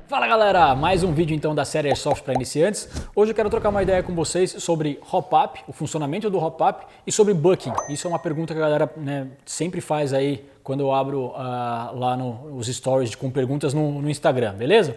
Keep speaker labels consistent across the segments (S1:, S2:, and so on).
S1: Fala galera, mais um vídeo então da série Airsoft para iniciantes. Hoje eu quero trocar uma ideia com vocês sobre hop-up, o funcionamento do hop-up e sobre bucking. Isso é uma pergunta que a galera sempre faz aí quando eu abro lá os stories com perguntas no Instagram, beleza?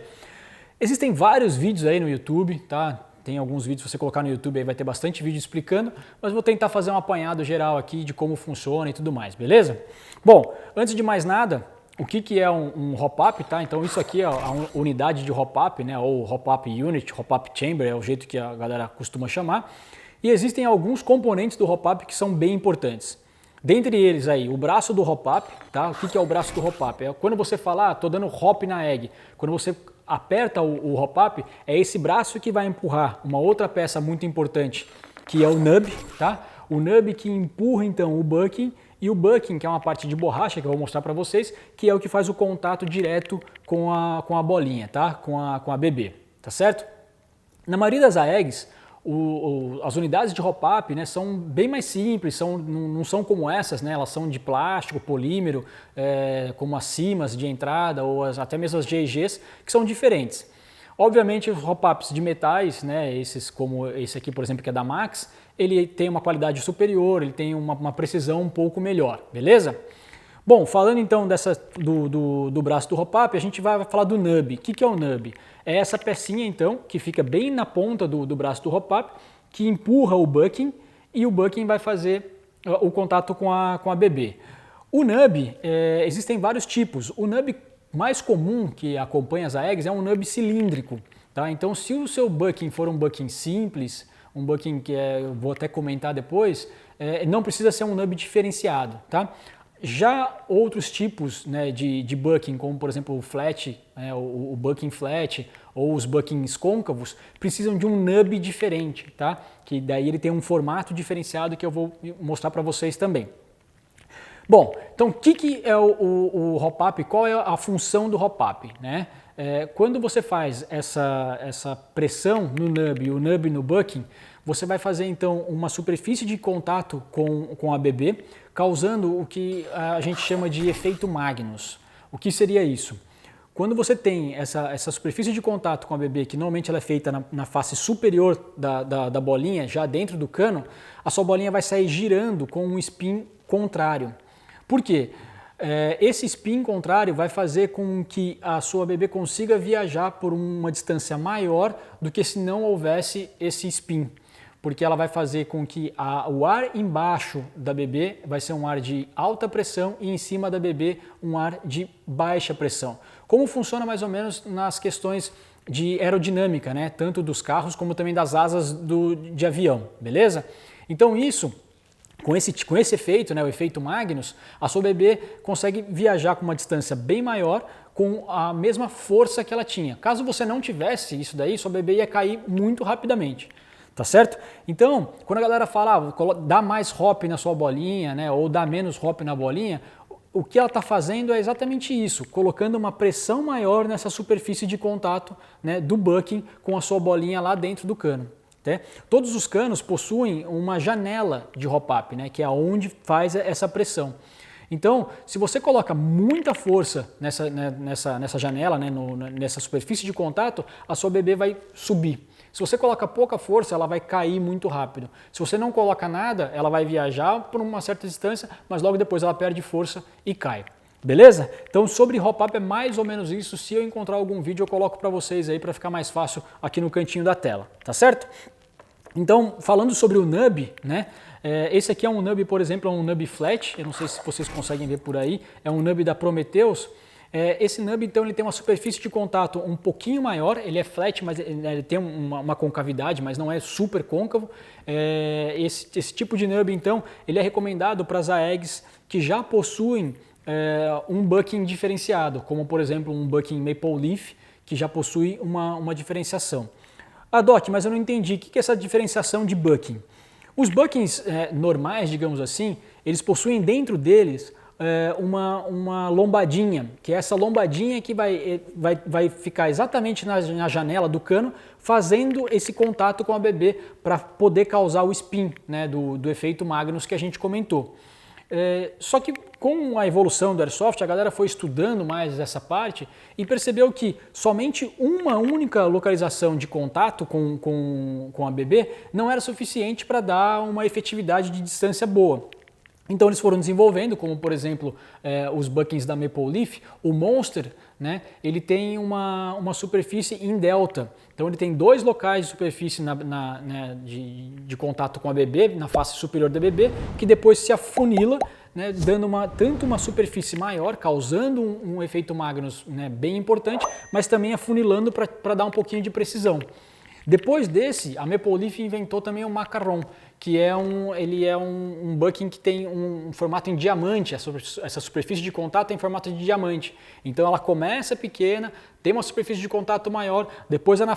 S1: Existem vários vídeos aí no YouTube, tá? Tem alguns vídeos, se você colocar no YouTube aí vai ter bastante vídeo explicando, mas vou tentar fazer um apanhado geral aqui de como funciona e tudo mais, beleza? Bom, antes de mais nada, o que é um hop-up, tá? Então isso aqui é a unidade de hop-up, né? Ou hop-up unit, hop-up chamber, é o jeito que a galera costuma chamar. E existem alguns componentes do hop-up que são bem importantes. Dentre eles aí, o braço do hop-up, tá? O que é o braço do hop-up? É quando você fala, tô dando hop na egg, quando você aperta o hop-up, é esse braço que vai empurrar uma outra peça muito importante, que é o nub, tá? O nub que empurra então o bucking, e o bucking, que é uma parte de borracha que eu vou mostrar para vocês, que é o que faz o contato direto com a bolinha, tá? Com a BB, tá certo? Na maioria das AEGs, as unidades de hop-up, né, são bem mais simples, não são como essas, né, elas são de plástico, polímero, como as CIMAs de entrada ou até mesmo as GEGs, que são diferentes. Obviamente os hop-ups de metais, né, esses como esse aqui, por exemplo, que é da Max, ele tem uma qualidade superior, ele tem uma precisão um pouco melhor, beleza? Bom, falando então do braço do hop-up, a gente vai falar do nub. O que é o nub? É essa pecinha então, que fica bem na ponta do braço do hop-up, que empurra o bucking e o bucking vai fazer o contato com a BB. O nub, existem vários tipos. O nub mais comum que acompanha as AEGs é um nub cilíndrico. Tá? Então se o seu bucking for um bucking simples, um bucking que eu vou até comentar depois, não precisa ser um nub diferenciado. Tá? Já outros tipos, né, de bucking, como por exemplo o flat, o bucking flat ou os buckings côncavos, precisam de um nub diferente, tá? Que daí ele tem um formato diferenciado que eu vou mostrar para vocês também. Bom, então o que é o hop-up? Qual é a função do hop-up? Né? Quando você faz essa pressão no nub e o nub no bucking, você vai fazer então uma superfície de contato com a BB, causando o que a gente chama de efeito Magnus. O que seria isso? Quando você tem essa superfície de contato com a BB, que normalmente ela é feita na face superior da bolinha, já dentro do cano, a sua bolinha vai sair girando com um spin contrário. Por quê? Esse spin contrário vai fazer com que a sua BB consiga viajar por uma distância maior do que se não houvesse esse spin. Porque ela vai fazer com que o ar embaixo da BB vai ser um ar de alta pressão e em cima da BB um ar de baixa pressão. Como funciona mais ou menos nas questões de aerodinâmica, né? Tanto dos carros como também das asas de avião, beleza? Então isso, com esse efeito, né, o efeito Magnus, a sua BB consegue viajar com uma distância bem maior com a mesma força que ela tinha. Caso você não tivesse isso daí, sua BB ia cair muito rapidamente. Tá certo? Então, quando a galera fala, dá mais hop na sua bolinha, né, ou dá menos hop na bolinha, o que ela está fazendo é exatamente isso, colocando uma pressão maior nessa superfície de contato, né, do bucking com a sua bolinha lá dentro do cano. Tá? Todos os canos possuem uma janela de hop-up, né, que é onde faz essa pressão. Então, se você coloca muita força nessa janela, né, nessa superfície de contato, a sua BB vai subir. Se você coloca pouca força, ela vai cair muito rápido. Se você não coloca nada, ela vai viajar por uma certa distância, mas logo depois ela perde força e cai. Beleza? Então sobre hop-up é mais ou menos isso. Se eu encontrar algum vídeo, eu coloco para vocês aí para ficar mais fácil aqui no cantinho da tela. Tá certo? Então, falando sobre o nub, né? Esse aqui é um nub, por exemplo, é um nub flat. Eu não sei se vocês conseguem ver por aí. É um nub da Prometheus. Esse nub, então, ele tem uma superfície de contato um pouquinho maior, ele é flat, mas ele tem uma concavidade, mas não é super côncavo. Esse tipo de nub, então, ele é recomendado para as AEGs que já possuem um bucking diferenciado, como, por exemplo, um bucking Maple Leaf, que já possui uma diferenciação. Doc, mas eu não entendi, o que é essa diferenciação de bucking? Os buckings normais, digamos assim, eles possuem dentro deles uma lombadinha, que é essa lombadinha que vai ficar exatamente na janela do cano, fazendo esse contato com a BB para poder causar o spin, né, do efeito Magnus que a gente comentou. Só que com a evolução do Airsoft, a galera foi estudando mais essa parte e percebeu que somente uma única localização de contato com a BB não era suficiente para dar uma efetividade de distância boa. Então eles foram desenvolvendo, como por exemplo os Buckings da Maple Leaf, o Monster, né, ele tem uma superfície em delta. Então ele tem dois locais de superfície de contato com a BB, na face superior da BB, que depois se afunila, né, dando tanto uma superfície maior, causando um efeito Magnus, né, bem importante, mas também afunilando para dar um pouquinho de precisão. Depois desse, a Maple Leaf inventou também o Macaron, que ele é um bucking que tem um formato em diamante, essa superfície de contato é em formato de diamante. Então ela começa pequena, tem uma superfície de contato maior, depois ela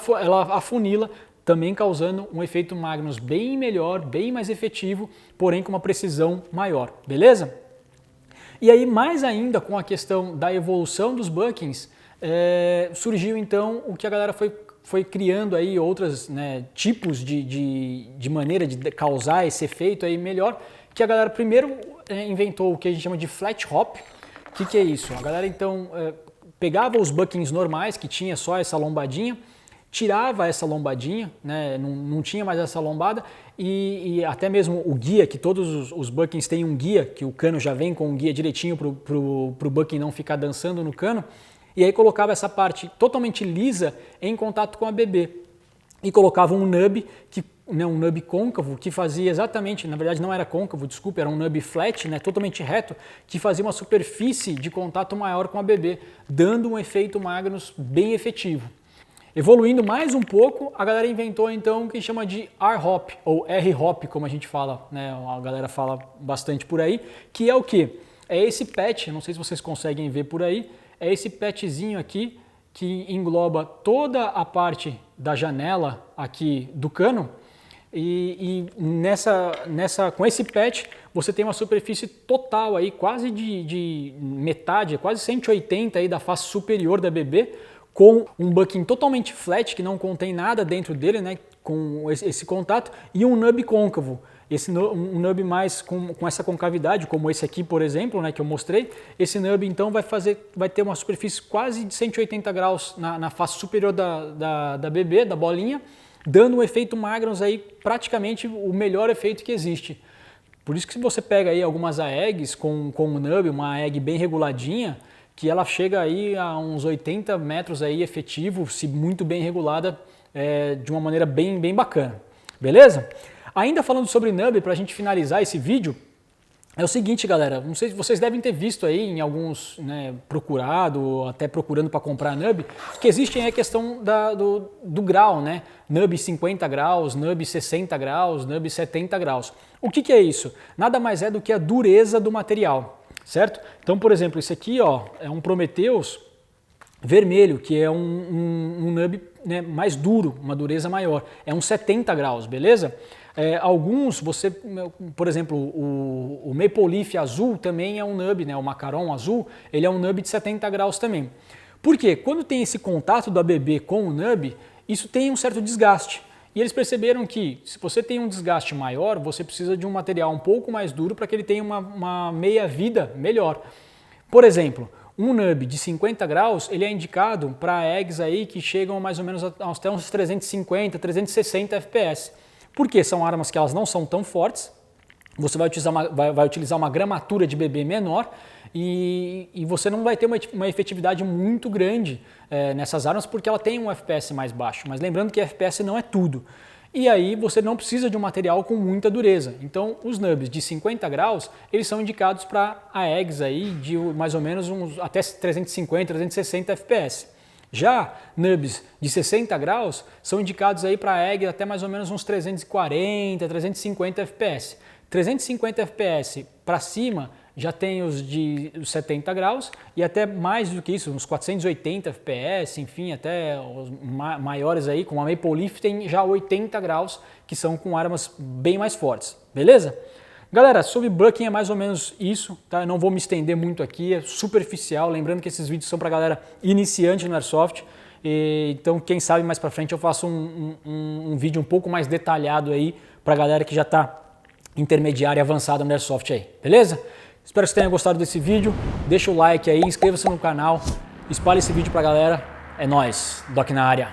S1: afunila, também causando um efeito Magnus bem melhor, bem mais efetivo, porém com uma precisão maior, beleza? E aí mais ainda com a questão da evolução dos buckings, surgiu então o que a galera foi criando aí outros, né, tipos de maneira de causar esse efeito aí melhor, que a galera primeiro inventou o que a gente chama de flat hop. O que é isso? A galera então pegava os buckings normais, que tinha só essa lombadinha, tirava essa lombadinha, né, não tinha mais essa lombada, e até mesmo o guia, que todos os buckings têm um guia, que o cano já vem com um guia direitinho para o bucking não ficar dançando no cano, e aí colocava essa parte totalmente lisa em contato com a BB. E colocava um nub, um nub côncavo, que fazia exatamente, na verdade não era côncavo, desculpa, era um nub flat, né, totalmente reto, que fazia uma superfície de contato maior com a BB, dando um efeito Magnus bem efetivo. Evoluindo mais um pouco, a galera inventou então o que chama de R-Hop, ou R-Hop, como a gente fala, né, a galera fala bastante por aí, que é o quê? É esse patch, não sei se vocês conseguem ver por aí, é esse patchzinho aqui que engloba toda a parte da janela aqui do cano e com esse patch você tem uma superfície total aí quase de metade, quase 180 aí da face superior da BB, com um bucking totalmente flat que não contém nada dentro dele, né, com esse contato, e um nub côncavo. Um nub mais com essa concavidade, como esse aqui, por exemplo, né, que eu mostrei, esse nub então vai ter uma superfície quase de 180 graus na face superior da BB, da bolinha, dando um efeito Magnus aí praticamente o melhor efeito que existe. Por isso que se você pega aí algumas AEGs com um nub, uma AEG bem reguladinha, que ela chega aí a uns 80 metros aí efetivo, se muito bem regulada, de uma maneira bem bacana. Beleza? Ainda falando sobre nub, para a gente finalizar esse vídeo, é o seguinte, galera, não sei se vocês devem ter visto aí em alguns, né, procurado, até procurando para comprar nub, que existe aí a questão do grau, né? Nub 50 graus, nub 60 graus, nub 70 graus. O que é isso? Nada mais é do que a dureza do material, certo? Então, por exemplo, esse aqui, ó, é um Prometheus vermelho, que é um nub, né, mais duro, uma dureza maior, é um 70 graus, beleza? Alguns, por exemplo, o Maple Leaf azul também é um nub, né, o Macaron azul, ele é um nub de 70 graus também. Por quê? Quando tem esse contato da BB com o nub, isso tem um certo desgaste. E eles perceberam que se você tem um desgaste maior, você precisa de um material um pouco mais duro para que ele tenha uma meia-vida melhor. Por exemplo, um nub de 50 graus, ele é indicado para eggs aí que chegam mais ou menos até uns 350, 360 FPS. Porque são armas que elas não são tão fortes, você vai utilizar uma gramatura de BB menor e você não vai ter uma efetividade muito grande nessas armas porque ela tem um FPS mais baixo. Mas lembrando que FPS não é tudo. E aí você não precisa de um material com muita dureza. Então os nubs de 50 graus, eles são indicados para AEGs aí de mais ou menos até 350, 360 FPS. Já nubs de 60 graus são indicados aí para AEG até mais ou menos uns 340, 350 FPS. 350 FPS para cima já tem os de 70 graus e até mais do que isso, uns 480 FPS, enfim, até os maiores aí, como a Maple Leaf tem já 80 graus, que são com armas bem mais fortes, beleza? Galera, sobre bucking é mais ou menos isso, tá? Eu não vou me estender muito aqui, é superficial, lembrando que esses vídeos são para galera iniciante no Airsoft, então quem sabe mais para frente eu faço um vídeo um pouco mais detalhado aí para galera que já está intermediária e avançada no Airsoft aí, beleza? Espero que você tenha gostado desse vídeo, deixa o like aí, inscreva-se no canal, espalhe esse vídeo pra galera, é nóis, Doc na área.